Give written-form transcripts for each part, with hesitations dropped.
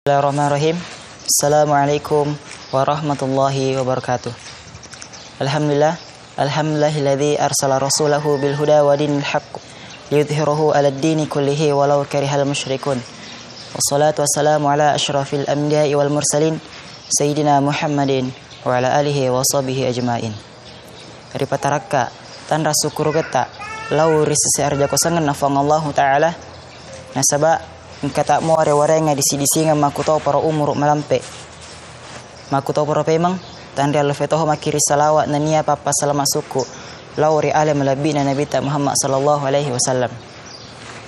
Bismillahirrahmanirrahim. Assalamualaikum warahmatullahi wabarakatuh. Alhamdulillahilladzi arsala rasulahu bil huda wa dinil haqq liyudhhirahu 'alad dini kullihi walau karihal musyrikun. Wassalatu wassalamu ala asyrafil anbiya'i wal mursalin sayyidina Muhammadin wa ala alihi wa sahbihi ajmain. Dari pataraka tan rasukur geta lau risisi arja kosangan nafangallahu ta'ala nasaba kata mo are-ware nga disi-disi nga makuto para umur malampe makuto para pemang tanda alfetoh makiri salawat na niya papa salama suku lauri alam labi na nabi ta Muhammad sallallahu alaihi wasallam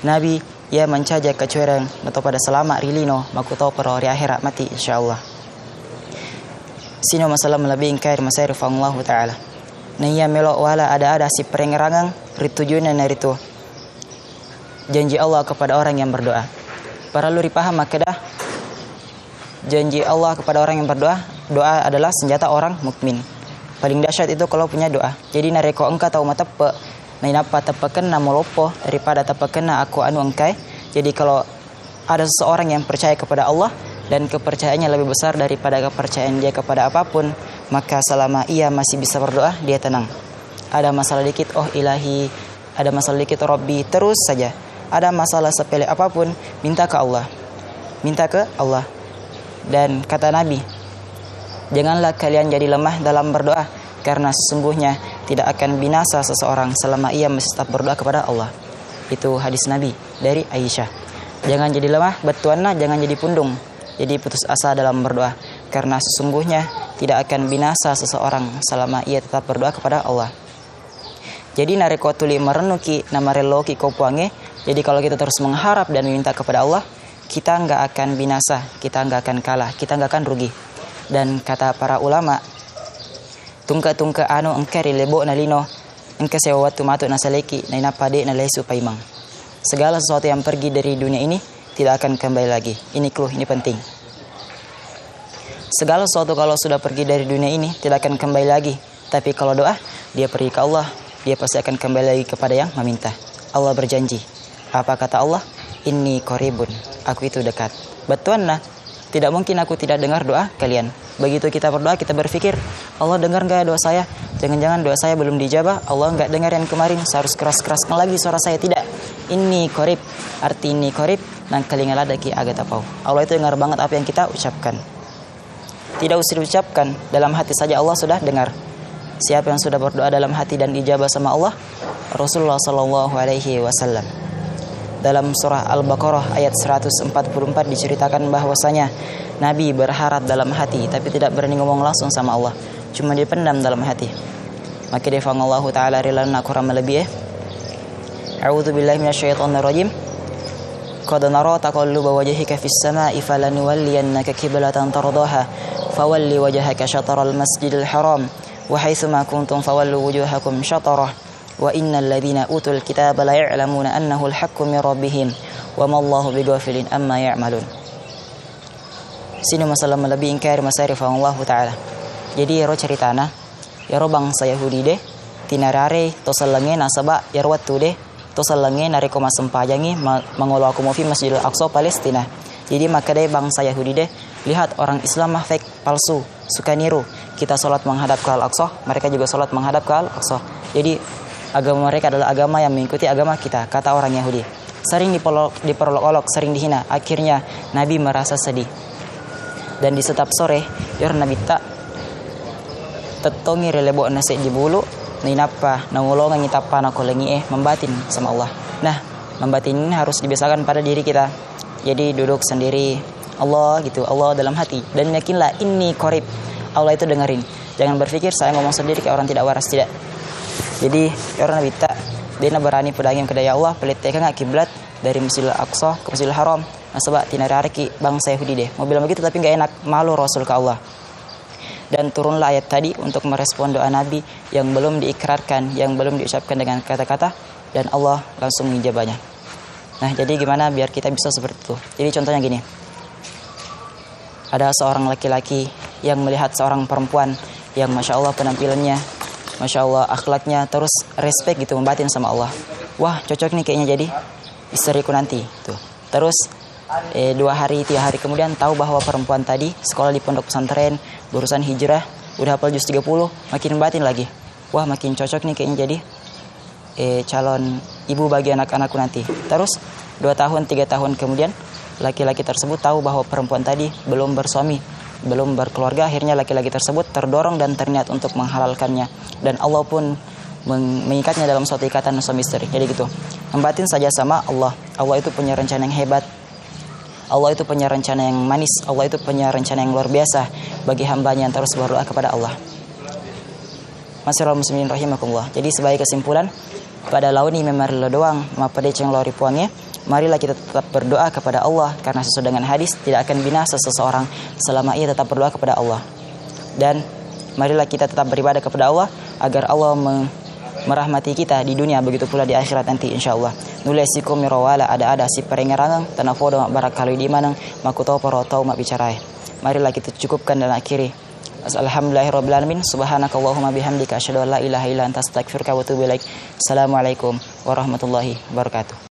nabi ya mencaja kecuerang atau pada selama rilino makuto para hari akhirat mati insyaallah sino masalah lebih ingkair masair fa Allah taala na iya melo wala ada si perengerangang ritujunan naritu janji Allah kepada orang yang berdoa. Para luri paham makadah janji Allah kepada orang yang berdoa. Doa adalah senjata orang mukmin. Paling dahsyat itu kalau punya doa. Jadi nareko engka tahu matepe nainapa tepekeun na molopo daripada tepekeun na aku anu engkai. Jadi kalau ada seseorang yang percaya kepada Allah dan kepercayaannya lebih besar daripada kepercayaan dia kepada apapun, maka selama ia masih bisa berdoa, dia tenang. Ada masalah dikit, oh ilahi, ada masalah dikit, Rabbi, terus saja. Ada masalah sepele apapun, minta ke Allah. Minta ke Allah. Dan kata Nabi, janganlah kalian jadi lemah dalam berdoa, karena sesungguhnya tidak akan binasa seseorang selama ia masih tetap berdoa kepada Allah. Itu hadis Nabi dari Aisyah. Jangan jadi lemah, betuanna jangan jadi pundung. Jadi putus asa dalam berdoa, karena sesungguhnya tidak akan binasa seseorang selama ia tetap berdoa kepada Allah. Jadi nareko tuli merenuki namareloki kopuange. Jadi kalau kita terus mengharap dan meminta kepada Allah, kita nggak akan binasa, kita nggak akan kalah, kita nggak akan rugi. Dan kata para ulama, tungka anu engkari lebo nalino, engke sewatu matu nasaleki naina pade nalesu paimang. Segala sesuatu yang pergi dari dunia ini tidak akan kembali lagi. Ini clue, ini penting. Segala sesuatu kalau sudah pergi dari dunia ini tidak akan kembali lagi. Tapi kalau doa, dia pergi ke Allah, dia pasti akan kembali lagi kepada yang meminta. Allah berjanji. Apa kata Allah? Inni qaribun. Aku itu dekat. Betuan nah. Tidak mungkin aku tidak dengar doa kalian. Begitu kita berdoa, kita berpikir, Allah dengar enggak doa saya? Jangan-jangan doa saya belum dijabah. Allah enggak dengar yang kemarin. Seharus keras-keraskan lagi suara saya. Tidak. Inni qarib. Arti ini qarib. Nang kalingala daki agak tapau. Allah itu dengar banget apa yang kita ucapkan. Tidak usah diucapkan. Dalam hati saja Allah sudah dengar. Siapa yang sudah berdoa dalam hati dan dijabah sama Allah? Rasulullah sallallahu alaihi wasallam. Dalam surah Al-Baqarah ayat 144 diceritakan bahwasanya Nabi berharap dalam hati tapi tidak berani ngomong langsung sama Allah, cuma dipendam dalam hati. Maka dia Allah taala rilana kurang lebih A'udzu billahi minasyaitonir rajim. Qad nara taqalluba wajhika fis samaa'i falanuwalliyannaka qiblatan tardaha fawalli wajhaka syatral masjidil haram wa haitsuma kuntum fawallu wujuhakum syatarah. Wa innal ladzina utul kitaba la ya'lamuna annahu al-haqqu min rabbihim wa ma Allahu bighafilin amma ya'malun. Sini masalah lebih ingkar masarif Allah taala. Jadi ro ceritana ya ro bangsa Yahudi deh tinarare to salange nasaba ya ro watu deh to salange nareko masempajangi mangolo aku fi Masjidil Aqsa Palestina. Jadi maka deh bangsa Yahudi deh lihat orang Islam mah fake, palsu, suka niru. Kita salat menghadap ke Al-Aqsa, mereka juga salat menghadap ke Al-Aqsa. Jadi agama mereka adalah agama yang mengikuti agama kita, kata orang Yahudi. Sering diperolok-olok, sering dihina. Akhirnya Nabi merasa sedih. Dan di setiap sore, Nabi tak tetongi relebo nasi di bulu, ninapa, nangulongan ngitapa nakolengi membatin sama Allah. Nah, membatin ini harus dibiasakan pada diri kita. Jadi duduk sendiri, Allah gitu, Allah dalam hati. Dan yakinlah ini qarib, Allah itu dengerin. Jangan berpikir saya ngomong sendiri kayak orang tidak waras, tidak. Jadi orang Nabi tak dia berani pedangin ke daya Allah pelit teka nggak kiblat dari Masjidil Aqsa ke Masjidil Haram. Nah sebab tinarariki bangsa Yahudi deh. Mau bilang begitu tapi nggak enak, malu Rasul ke Allah. Dan turunlah ayat tadi untuk merespon doa Nabi yang belum diikrarkan, yang belum diucapkan dengan kata-kata, dan Allah langsung menjawabnya. Nah jadi gimana biar kita bisa seperti itu? Jadi contohnya gini. Ada seorang laki-laki yang melihat seorang perempuan yang masya Allah penampilannya, masya Allah akhlaknya, terus respect gitu, membatin sama Allah. Wah cocok nih kayaknya jadi istriku nanti tuh. Terus 2 hari 3 hari kemudian tahu bahwa perempuan tadi sekolah di pondok pesantren, berurusan hijrah, udah hafal juz 30, makin batin lagi. Wah, makin cocok nih kayaknya jadi calon ibu bagi anak-anakku nanti. Terus 2 tahun 3 tahun kemudian laki-laki tersebut tahu bahwa perempuan tadi belum bersuami, belum berkeluarga. Akhirnya laki-laki tersebut terdorong dan terniat untuk menghalalkannya, dan Allah pun mengikatnya dalam suatu ikatan suami istri. Jadi gitu, membatin saja sama Allah. Allah itu punya rencana yang hebat, Allah itu punya rencana yang manis, Allah itu punya rencana yang luar biasa bagi hambanya yang terus berdoa kepada Allah. Masyaallah muslimin rahimakumullah. Jadi sebagai kesimpulan, pada launi memari doang mapade ceng lori puangnya, marilah kita tetap berdoa kepada Allah, karena sesuai dengan hadis tidak akan binasa seseorang selama ia tetap berdoa kepada Allah. Dan marilah kita tetap beribadah kepada Allah agar Allah merahmati kita di dunia, begitu pula di akhirat nanti insyaallah. Nulesikum mirawala ada si perengerangang tanafodo barakali di manang makuto porotau mak bicarai. Marilah kita cukupkan dan akhiri. Alhamdulillahirabbil alamin. Subhanakallahumma bihamdika asyhadu an la ilaha illa anta astaghfiruka wa atubu ilaik. Assalamualaikum warahmatullahi wabarakatuh.